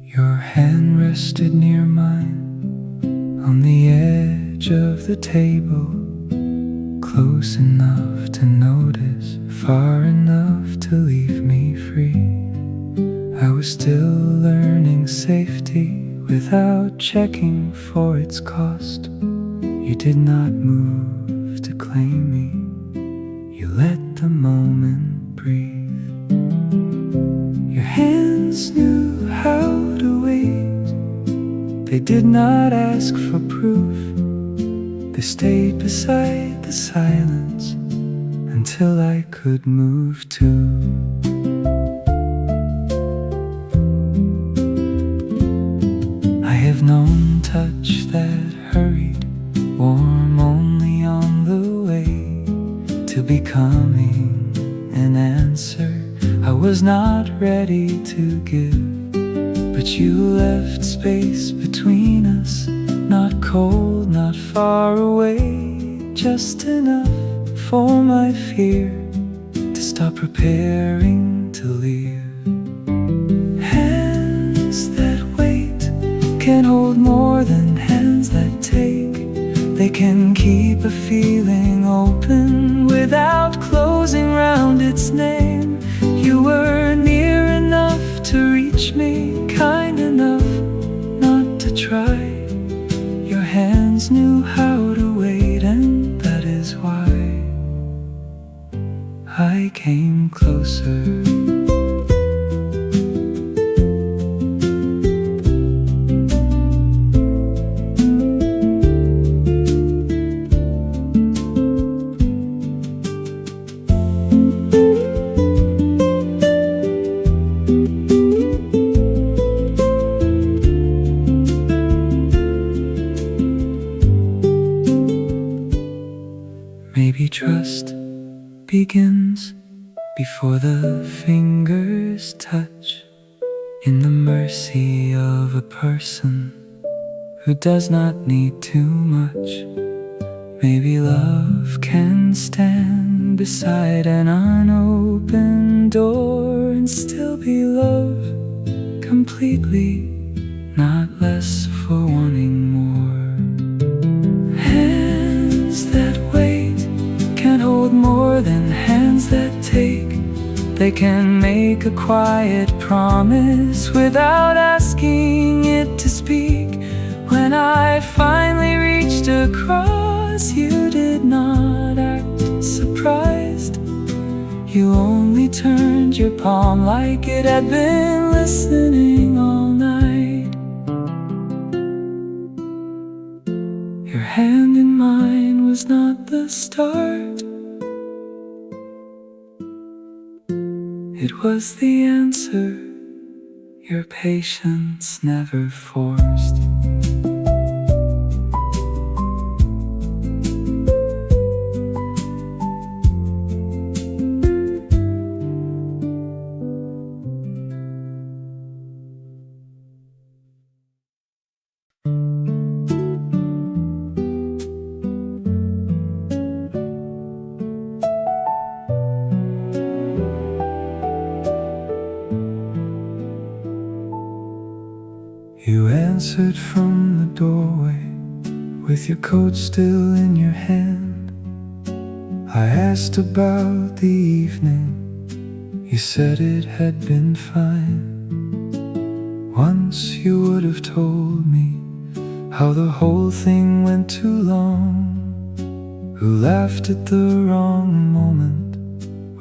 Your hand rested near mine on the edge of the table, close enough to notice, far enough to leave me free. I was still learning safety without checking for its cost. You did not move to claim me, you let the moment breathe. Your hands knew how to wait, they did not ask for proof. They stayed beside the silence until I could move too. I have known touch that hurried, warm only on the way to becoming an answer I was not ready to give. But you left space between us, not cold, not far away, just enough for my fear to stop preparing to leave. Hands that wait can hold more than hands that take. They can keep a feeling open without closing round its name. You were near enough to reach me, kind enough not to try. Your hands knew how to wait, and that is why I came closer. Maybe trust begins before the fingers touch, in the mercy of a person who does not need too much. Maybe love can stand beside an unopened door and still be love completely, not less for wanting more. Hands that wait can hold more than hands that take. They can make a quiet promise without asking it to speak. When I finally reached across, you did not act surprised. You only turned your palm like it had been listening all night. Your hand in mine was not the start, it was the answer your patience never forced. You answered from the doorway with your coat still in your hand. I asked about the evening, you said it had been fine. Once you would have told me how the whole thing went too long, who laughed at the wrong moment,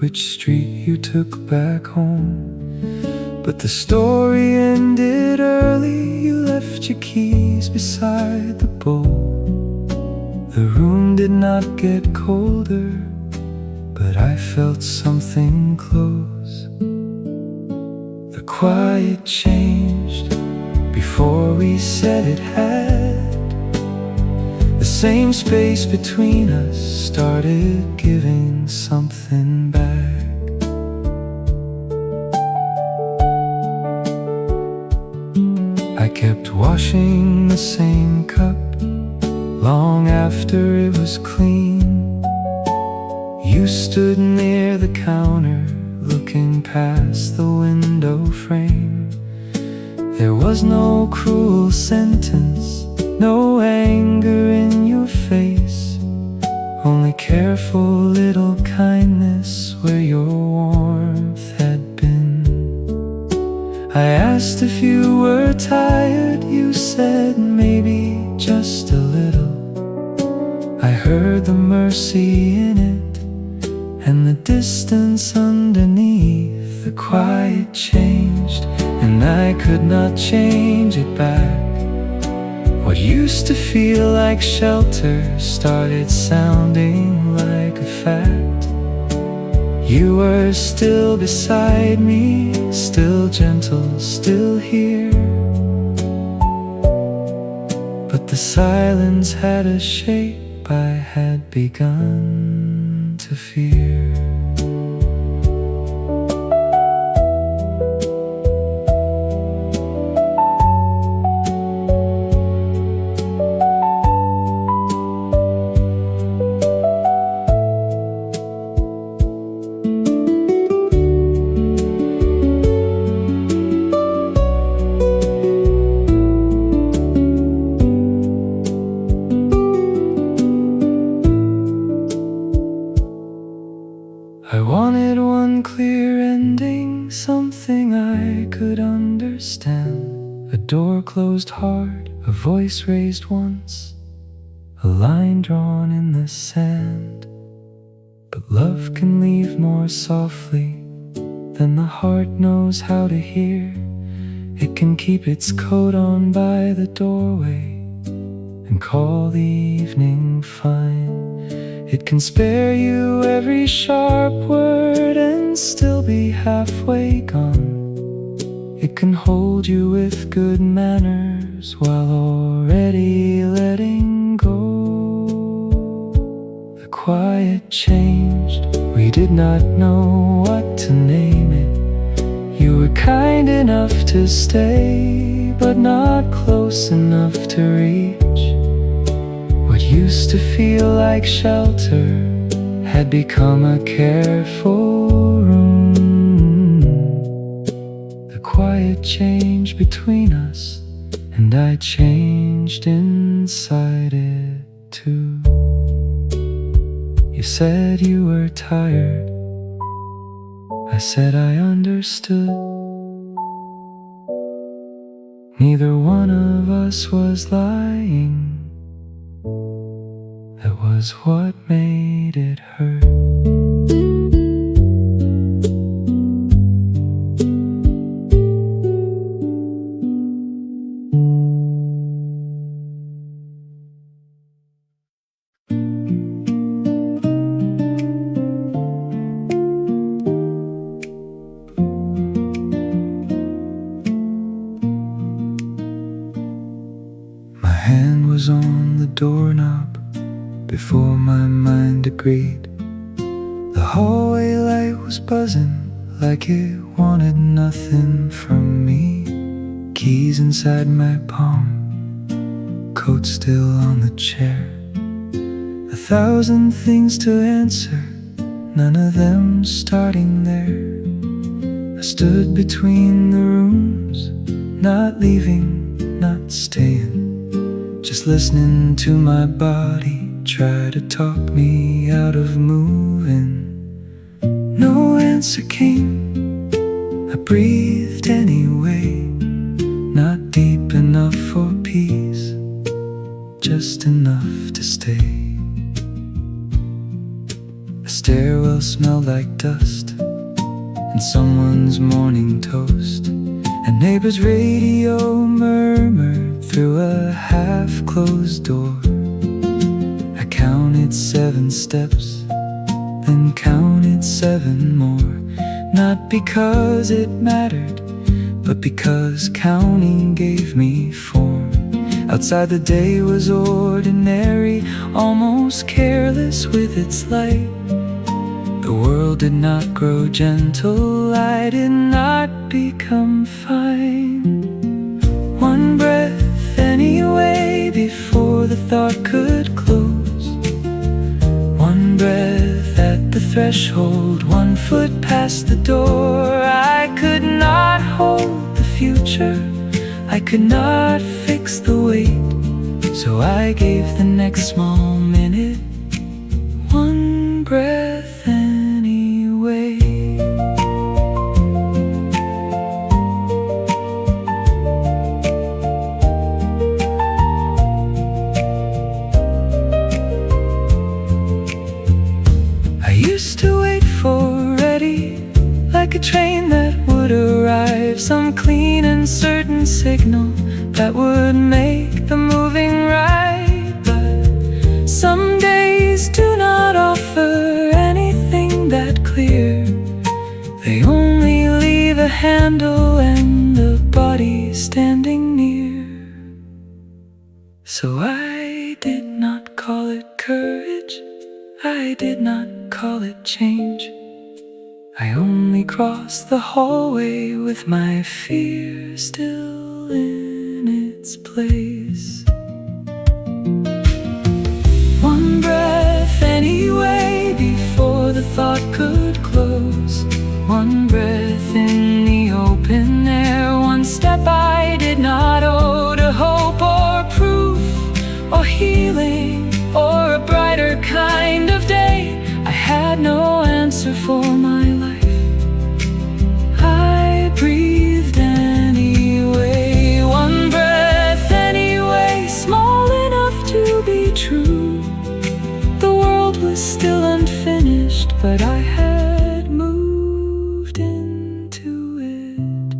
which street you took back home. But the story ended early, you left your keys beside the bowl. The room did not get colder, but I felt something close. The quiet changed before we said it had. The same space between us started giving something back. I kept washing the same cup long after it was clean. You stood near the counter looking past the window frame. There was no cruel sentence, no anger in your face, only careful little kindness where your warmth had been. I asked if you were tired, you said maybe just a little. I heard the mercy in it and the distance underneath. The quiet changed and I could not change it back. What used to feel like shelter started sounding like a fact. You were still beside me, still gentle, still here. But the silence had a shape I had begun to fear. I wanted one clear ending, something I could understand. A door closed hard, a voice raised once, a line drawn in the sand. But love can leave more softly than the heart knows how to hear. It can keep its coat on by the doorway and call the evening fine. It can spare you every sharp word and still be halfway gone. It can hold you with good manners while already letting go. The quiet changed, we did not know what to name it. You were kind enough to stay, but not close enough to reach. What used to feel like shelter had become a careful room. The quiet changed between us, and I changed inside it too. You said you were tired, I said I understood. Neither one of us was lying. That was what made it hurt. My hand was on the doorknob before my mind agreed. The hallway light was buzzing like it wanted nothing from me. Keys inside my palm, coat still on the chair. 1,000 things to answer, none of them starting there. I stood between the rooms, not leaving, not staying, just listening to my body try to talk me out of moving. No answer came, I breathed anyway. Not deep enough for peace, just enough to stay. The stairwell smelled like dust and someone's morning toast. A neighbor's radio murmured through a half-closed door. Counted 7 steps, then counted 7 more. Not because it mattered, but because counting gave me form. Outside the day was ordinary, almost careless with its light. The world did not grow gentle, I did not become fine. One breath anyway before the thought could close. One breath at the threshold, 1 foot past the door. I could not hold the future, I could not fix the wait, so I gave the next small minute 1 breath anyway. I used to wait for ready, like a train that would arrive, some clean and certain signal that would make the moving right. But some days do not offer anything that clear. They only leave a handle and the body standing near. So I did not call it courage, I did not call it change. I only crossed the hallway with my fear still in its place. 1 breath anyway before the thought could close. 1 breath in the open air, 1 step I did not owe to hope or proof or healing or a brighter kind of day. I had no answer for my life, I breathed anyway. 1 breath anyway, small enough to be true. The world was still unfinished, but I had moved into it.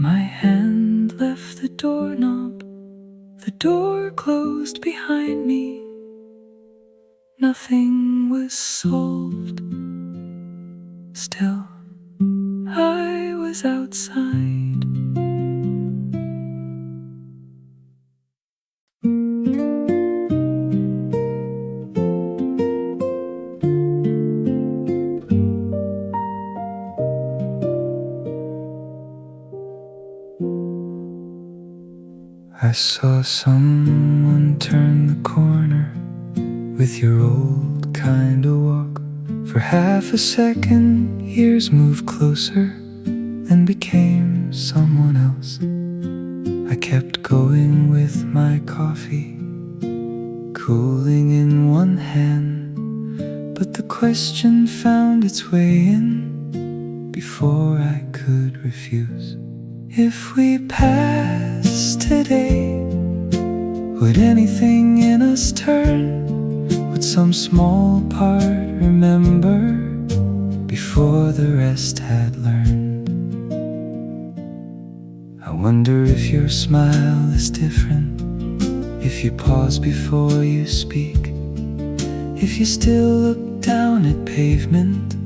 My hand left the doorknob, the door closed behind me. Nothing was solved. Still, I was outside. I saw someone turn the corner with your old kind of walk. For half a second, years moved closer, then became someone else. I kept going with my coffee, cooling in one hand, but the question found its way in before I could refuse. If we passed today, would anything in us turn? Would some small part remember before the rest had learned? I wonder if your smile is different, if you pause before you speak, if you still look down at pavement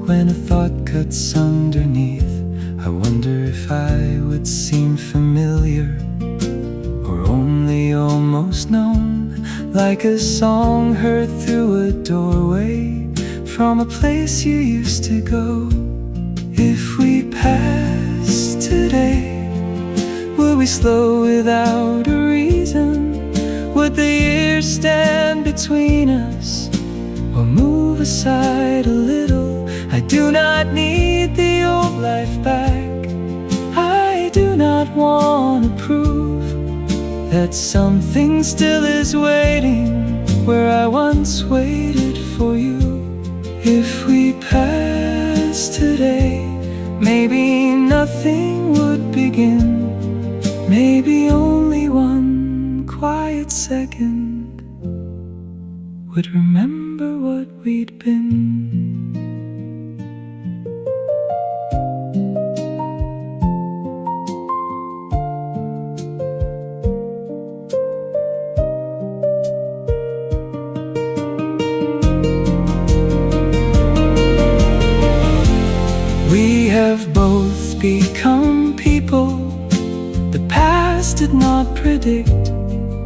when a thought cuts underneath. I wonder if I would seem familiar or only almost known, like a song heard through a doorway from a place you used to go. If we passed today, would we slow without a reason? Would the years stand between us or move aside a little? I do not need the old life back. I do not want to prove that something still is waiting where I once waited for you. If we passed today, maybe nothing would begin. Maybe only one quiet second would remember what we'd been. We have both become people. The past did not predict.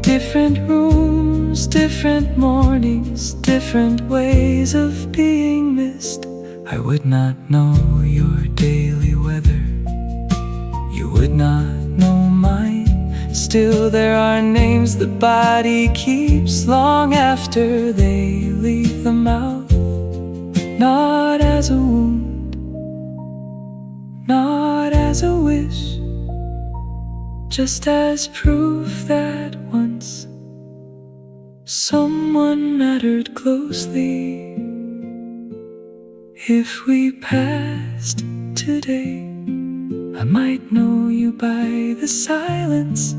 Different rooms, different mornings, different ways of being missed. I would not know your daily weather, you would not know mine. Still there are names the body keeps long after they leave the mouth. Not as a wound, not as a wish, just as proof that once someone mattered closely. If we passed today, I might know you by the silence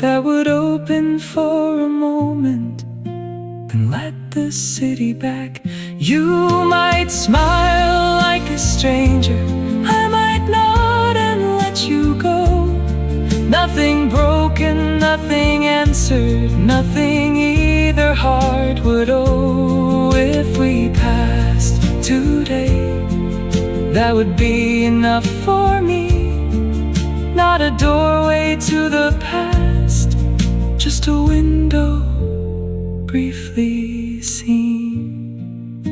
that would open for a moment, then let the city back. You might smile like a stranger, I might nod and let you go. Nothing broken, nothing answered, nothing either heart would owe. If we passed today, that would be enough for me. Not a doorway to the past, just a window briefly seen.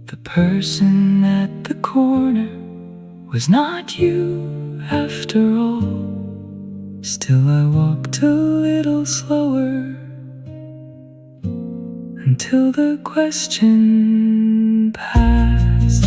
The person at the corner was not you after all. Still I walked a little slower until the question passed.